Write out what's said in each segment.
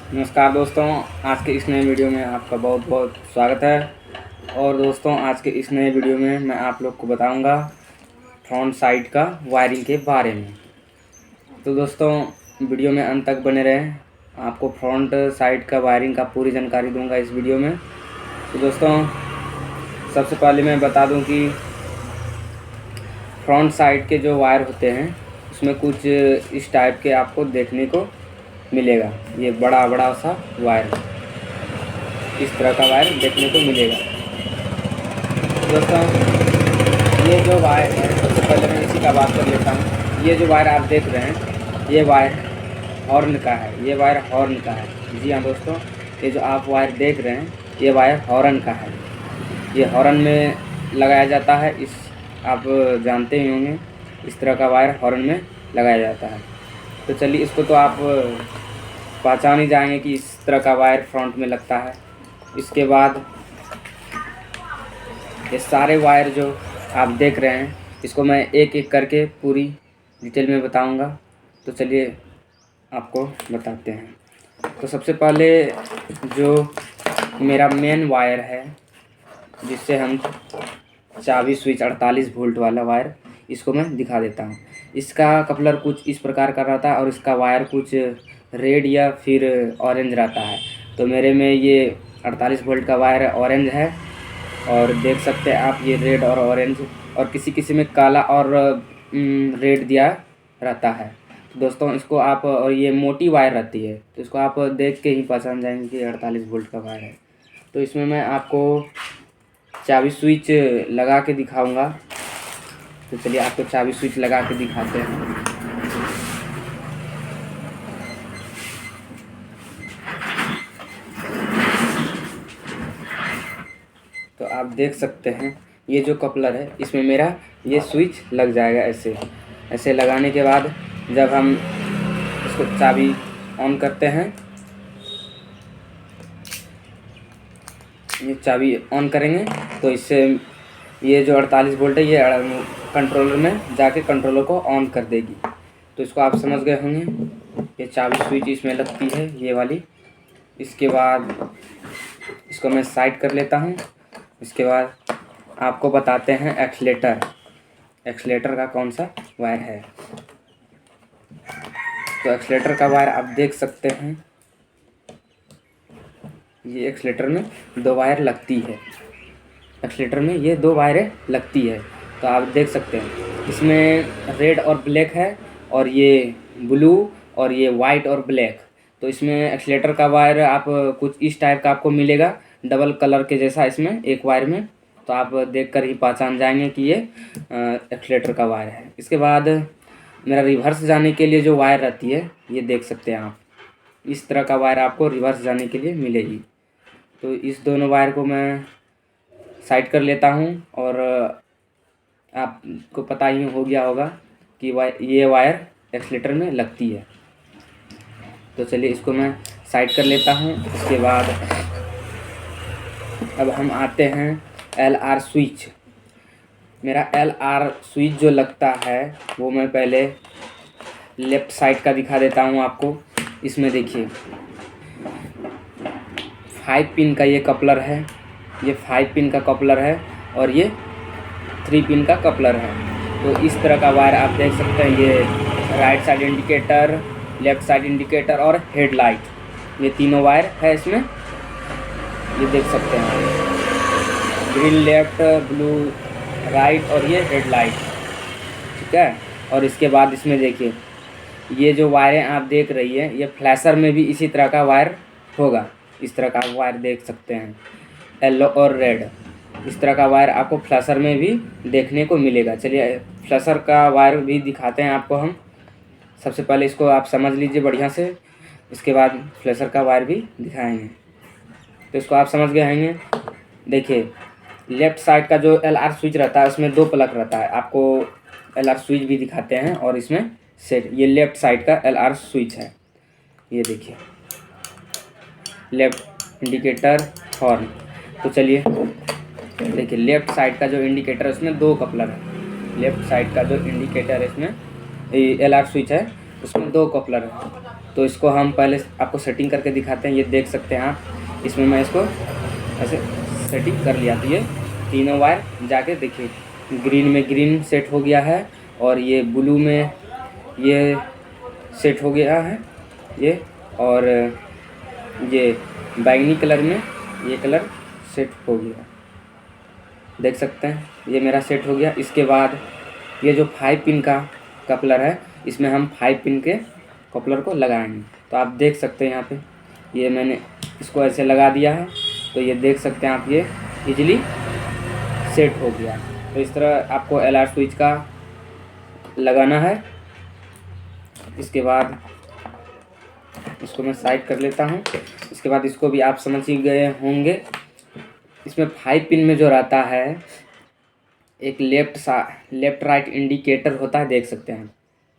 नमस्कार दोस्तों, आज के इस नए वीडियो में आपका बहुत बहुत स्वागत है। और दोस्तों, आज के इस नए वीडियो में मैं आप लोग को बताऊंगा फ्रंट साइड का वायरिंग के बारे में। तो दोस्तों, वीडियो में अंत तक बने रहें, आपको फ्रंट साइड का वायरिंग का पूरी जानकारी दूंगा इस वीडियो में। तो दोस्तों, सबसे पहले मैं बता दूं कि फ्रंट साइड के जो वायर होते हैं उसमें कुछ इस टाइप के आपको देखने को मिलेगा। ये बड़ा बड़ा सा वायर, इस तरह का वायर देखने को मिलेगा। दोस्तों, ये जो वायर है, सबसे पहले मैं इसी का बात कर लेता हूँ। ये जो वायर आप देख रहे हैं, ये वायर हॉर्न का है। ये वायर हॉर्न का है। जी हाँ दोस्तों, ये जो आप वायर देख रहे हैं, ये वायर हॉर्न का है। ये हॉर्न में लगाया जाता है। इस आप जानते ही होंगे, इस तरह का वायर हॉर्न में लगाया जाता है। तो चलिए, इसको तो आप पहचान ही जाएंगे कि इस तरह का वायर फ्रंट में लगता है। इसके बाद ये सारे वायर जो आप देख रहे हैं, इसको मैं एक एक करके पूरी डिटेल में बताऊंगा। तो चलिए आपको बताते हैं। तो सबसे पहले जो मेरा मेन वायर है, जिससे हम चाबी स्विच 48 वोल्ट वाला वायर, इसको मैं दिखा देता हूँ। इसका कपलर कुछ इस प्रकार का रहता है और इसका वायर कुछ रेड या फिर ऑरेंज रहता है। तो मेरे में ये 48 वोल्ट का वायर ऑरेंज है, और देख सकते हैं आप, ये रेड और ऑरेंज, और किसी किसी में काला और रेड दिया रहता है। तो दोस्तों, इसको आप, और ये मोटी वायर रहती है, तो इसको आप देख के ही पहचान जाएंगे कि 48 वोल्ट का वायर है। तो इसमें मैं आपको चाबी स्विच लगा के दिखाऊंगा। तो चलिए आपको चाबी स्विच लगा के दिखाते हैं। तो आप देख सकते हैं, ये जो कपलर है, इसमें मेरा ये स्विच लग जाएगा। ऐसे ऐसे लगाने के बाद जब हम इसको चाबी ऑन करते हैं, ये चाबी ऑन करेंगे तो इससे ये जो 48 वोल्ट है, ये कंट्रोलर में जाके कंट्रोलर को ऑन कर देगी। तो इसको आप समझ गए होंगे। ये चाबी स्विच इसमें लगती है, ये वाली। इसके बाद इसको मैं साइड कर लेता हूँ। इसके बाद आपको बताते हैं एक्सलेटर का कौन सा वायर है। तो एक्सलेटर का वायर आप देख सकते हैं, ये एक्सलेटर में दो वायर लगती है। एक्सलेटर में ये दो वायरें लगती है। तो आप देख सकते हैं, इसमें रेड और ब्लैक है, और ये ब्लू, और ये वाइट और ब्लैक। तो इसमें एक्सलेटर का वायर आप कुछ इस टाइप का आपको मिलेगा, डबल कलर के जैसा इसमें एक वायर में। तो आप देखकर ही पहचान जाएंगे कि ये एक्सलेटर का वायर है। इसके बाद मेरा रिवर्स जाने के लिए जो वायर रहती है, ये देख सकते हैं आप, इस तरह का वायर आपको रिवर्स जाने के लिए मिलेगी। तो इस दोनों वायर को मैं साइड कर लेता हूँ, और आपको पता ही हो गया होगा कि ये वायर एक्सलेटर में लगती है। तो चलिए इसको मैं साइड कर लेता हूँ। इसके बाद अब हम आते हैं LR स्विच। मेरा LR स्विच जो लगता है, वो मैं पहले लेफ़्ट साइड का दिखा देता हूँ आपको। इसमें देखिए 5 पिन का ये कपलर है, ये 5 पिन का कपलर है, और ये 3 पिन का कपलर है। तो इस तरह का वायर आप देख सकते हैं। ये right side indicator, left side indicator और हेडलाइट, ये तीनों वायर है इसमें। ये देख सकते हैं, ग्रीन लेफ्ट, ब्लू राइट, और ये हेडलाइट, ठीक है। और इसके बाद इसमें देखिए, ये जो वायरें आप देख रही है, ये फ्लैशर में भी इसी तरह का वायर होगा। इस तरह का वायर देख सकते हैं, येलो और रेड। इस तरह का वायर आपको फ्लैशर में भी देखने को मिलेगा। चलिए फ्लैशर का वायर भी दिखाते हैं आपको हम। सबसे पहले इसको आप समझ लीजिए बढ़िया से, इसके बाद फ्लैशर का वायर भी दिखाएंगे। तो इसको आप समझ गए होंगे। देखिए, लेफ़्ट साइड का जो LR स्विच रहता है, उसमें 2 प्लग रहता है। आपको LR स्विच भी दिखाते हैं, और इसमें सेट, ये लेफ़्ट साइड का LR स्विच है। ये देखिए, लेफ़्ट इंडिकेटर, हॉर्न। तो चलिए देखिए, लेफ़्ट साइड का जो इंडिकेटर है, उसमें 2 कपलर है। लेफ़्ट साइड का जो इंडिकेटर है, इसमें LR स्विच है, उसमें 2 कपलर है। तो इसको हम पहले आपको सेटिंग करके दिखाते हैं। ये देख सकते हैं आप, इसमें मैं इसको ऐसे सेटिंग कर लिया। तो ये तीनों वायर जाके देखिए, ग्रीन में ग्रीन सेट हो गया है, और ये ब्लू में ये सेट हो गया है ये, और ये बैंगनी कलर में ये कलर सेट हो गया, देख सकते हैं ये मेरा सेट हो गया। इसके बाद ये जो 5 पिन का कपलर है, इसमें हम 5 पिन के कपलर को लगाएंगे। तो आप देख सकते हैं यहाँ पे ये मैंने इसको ऐसे लगा दिया है, तो ये देख सकते हैं आप, ये इजीली सेट हो गया। तो इस तरह आपको LR स्विच का लगाना है। इसके बाद इसको मैं साइड कर लेता हूँ। इसके बाद इसको भी आप समझ ही गए होंगे। इसमें 5 पिन में जो रहता है एक लेफ्ट राइट इंडिकेटर होता है, देख सकते हैं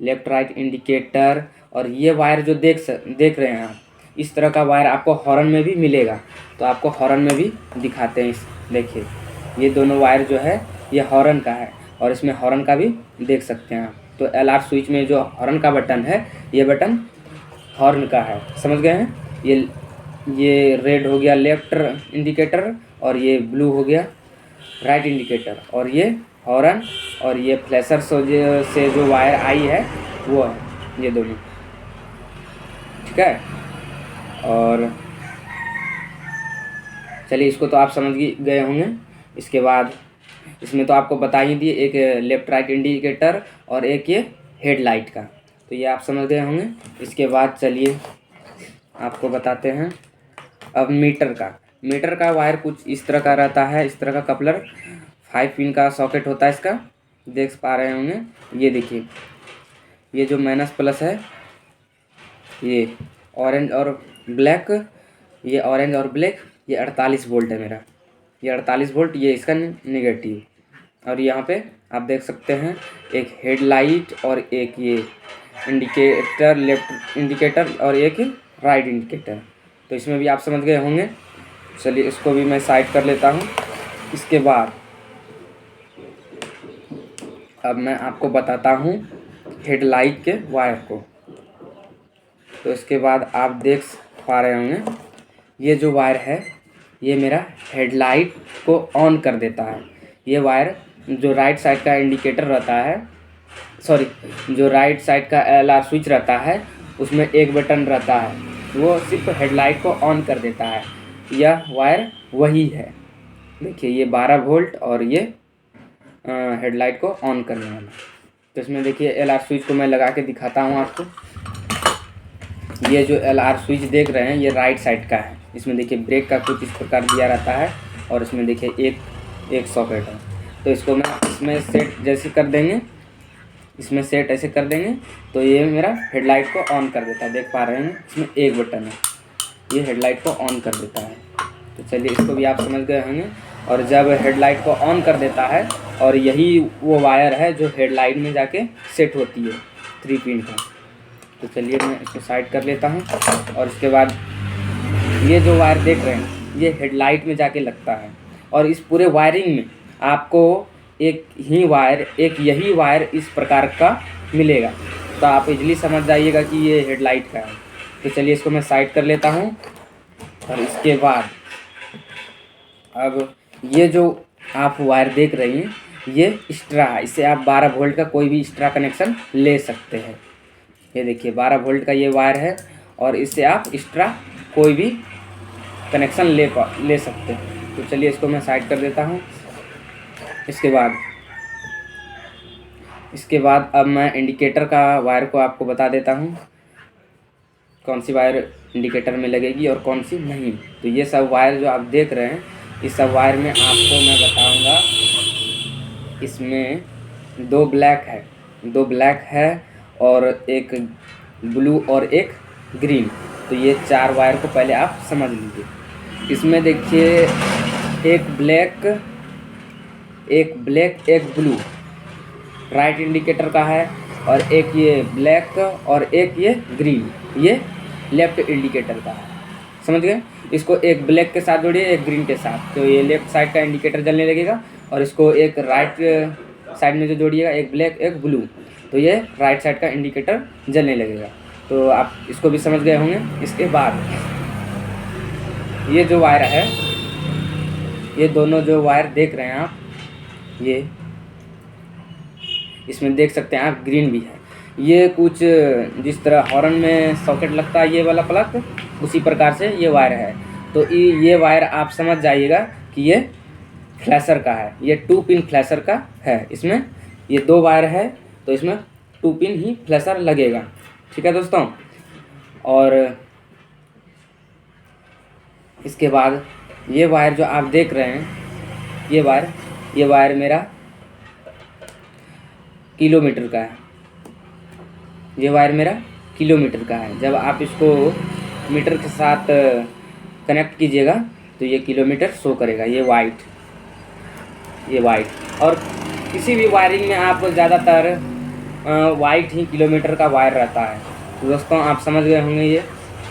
लेफ्ट राइट इंडिकेटर। और ये वायर जो देख रहे हैं आप, इस तरह का वायर आपको हॉर्न में भी मिलेगा। तो आपको हॉर्न में भी दिखाते हैं। देखिए ये दोनों वायर जो है ये हॉर्न का है, और इसमें हॉर्न का भी देख सकते हैं आप। तो LR स्विच में जो हॉर्न का बटन है, ये बटन हॉर्न का है, समझ गए हैं। ये रेड हो गया लेफ्ट इंडिकेटर, और ये ब्लू हो गया राइट इंडिकेटर, और ये हॉर्न, और ये फ्लैशर से जो वायर आई है वो है, ये दोनों, ठीक है। और चलिए इसको तो आप समझ गए होंगे। इसके बाद इसमें तो आपको बता ही दिए, एक लेफ्ट राइट इंडिकेटर और एक ये हेडलाइट का, तो ये आप समझ गए होंगे। इसके बाद चलिए आपको बताते हैं अब मीटर का वायर कुछ इस तरह का रहता है। इस तरह का कपलर 5 पिन का सॉकेट होता है इसका, देख पा रहे होंगे। ये देखिए, ये जो माइनस प्लस है, ये ऑरेंज और ब्लैक, ये ऑरेंज और ब्लैक, ये 48 वोल्ट है मेरा, ये 48 वोल्ट, ये इसका नेगेटिव। और यहाँ पे आप देख सकते हैं एक हेडलाइट और एक ये इंडिकेटर, लेफ्ट इंडिकेटर और एक राइट इंडिकेटर। तो इसमें भी आप समझ गए होंगे। चलिए इसको भी मैं साइड कर लेता हूँ। इसके बाद अब मैं आपको बताता हूँ हेडलाइट के वायर को। तो इसके बाद आप देख पा रहे होंगे, ये जो वायर है ये मेरा हेडलाइट को ऑन कर देता है। ये वायर जो राइट साइड का इंडिकेटर रहता है, सॉरी, जो राइट साइड का LR स्विच रहता है, उसमें एक बटन रहता है, वो सिर्फ हेडलाइट को ऑन कर देता है। यह वायर वही है, देखिए ये 12 वोल्ट और ये हेडलाइट को ऑन करने वाला। तो इसमें देखिए LR स्विच को मैं लगा के दिखाता हूँ आपको। ये जो LR स्विच देख रहे हैं ये राइट साइड का है। इसमें देखिए ब्रेक का कुछ इस प्रकार दिया रहता है, और इसमें देखिए एक सॉकेट है। तो इसको मैं इसमें सेट जैसे कर देंगे, इसमें सेट ऐसे कर देंगे, तो ये मेरा हेडलाइट को ऑन कर देता है। देख पा रहे हैं इसमें एक बटन है, ये हेडलाइट को ऑन कर देता है। तो चलिए इसको भी आप समझ गए होंगे। और जब हेडलाइट को ऑन कर देता है, और यही वो वायर है जो हेडलाइट में जाके सेट होती है 3 पिन का। तो चलिए मैं इसको साइड कर लेता हूँ। और इसके बाद ये जो वायर देख रहे हैं ये हेडलाइट में जाके लगता है, और इस पूरे वायरिंग में आपको एक यही वायर इस प्रकार का मिलेगा। तो आप इजली समझ जाइएगा कि ये हेडलाइट का है। तो चलिए इसको मैं साइड कर लेता हूँ। और इसके बाद अब ये जो आप वायर देख रही हैं ये एक्स्ट्रा है, इससे आप 12 वोल्ट का कोई भी एक्स्ट्रा कनेक्शन ले सकते हैं। ये देखिए 12 वोल्ट का ये वायर है, और इससे आप एक्स्ट्रा कोई भी कनेक्शन ले सकते हैं। तो चलिए इसको मैं साइड कर देता हूँ। इसके बाद अब मैं इंडिकेटर का वायर को आपको बता देता हूँ, कौन सी वायर इंडिकेटर में लगेगी और कौन सी नहीं। तो ये सब वायर जो आप देख रहे हैं, इस सब वायर में आपको मैं बताऊँगा, इसमें 2 ब्लैक है और एक ब्लू और एक ग्रीन। तो ये 4 वायर को पहले आप समझ लीजिए। इसमें देखिए एक ब्लैक, एक ब्लू राइट इंडिकेटर का है, और एक ये ब्लैक और एक ये ग्रीन, ये लेफ्ट इंडिकेटर का है, समझ गए। इसको एक ब्लैक के साथ जोड़िए, एक ग्रीन के साथ, तो ये लेफ्ट साइड का इंडिकेटर जलने लगेगा। और इसको एक राइट साइड में जो जोड़िएगा, एक ब्लैक एक ब्लू, तो ये राइट साइड का इंडिकेटर जलने लगेगा। तो आप इसको भी समझ गए होंगे। इसके बाद ये जो वायर है, ये दोनों जो वायर देख रहे हैं आप, ये इसमें देख सकते हैं आप ग्रीन भी है। ये कुछ जिस तरह हॉर्न में सॉकेट लगता है ये वाला प्लग, उसी प्रकार से ये वायर है। तो ये वायर आप समझ जाइएगा कि ये फ्लैशर का है, ये 2 पिन फ्लैशर का है। इसमें ये 2 वायर है तो इसमें 2 पिन ही फ्लैशर लगेगा। ठीक है दोस्तों। और इसके बाद ये वायर जो आप देख रहे हैं, ये वायर मेरा किलोमीटर का है। ये वायर मेरा किलोमीटर का है। जब आप इसको मीटर के साथ कनेक्ट कीजिएगा तो ये किलोमीटर शो करेगा। ये वाइट और किसी भी वायरिंग में आप ज़्यादातर वाइट ही किलोमीटर का वायर रहता है। तो दोस्तों आप समझ गए होंगे, ये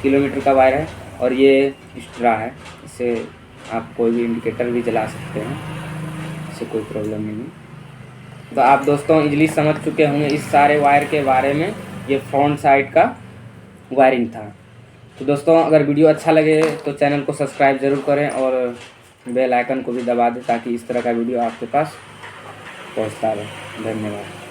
किलोमीटर का वायर है और ये स्ट्रा है। इससे आप कोई भी इंडिकेटर भी जला सकते हैं, इससे कोई प्रॉब्लम नहीं है। तो आप दोस्तों इजीली समझ चुके होंगे इस सारे वायर के बारे में। ये फ्रंट साइड का वायरिंग था। तो दोस्तों अगर वीडियो अच्छा लगे तो चैनल को सब्सक्राइब ज़रूर करें और बेल आइकन को भी दबा दें ताकि इस तरह का वीडियो आपके पास पहुंचता रहे। धन्यवाद।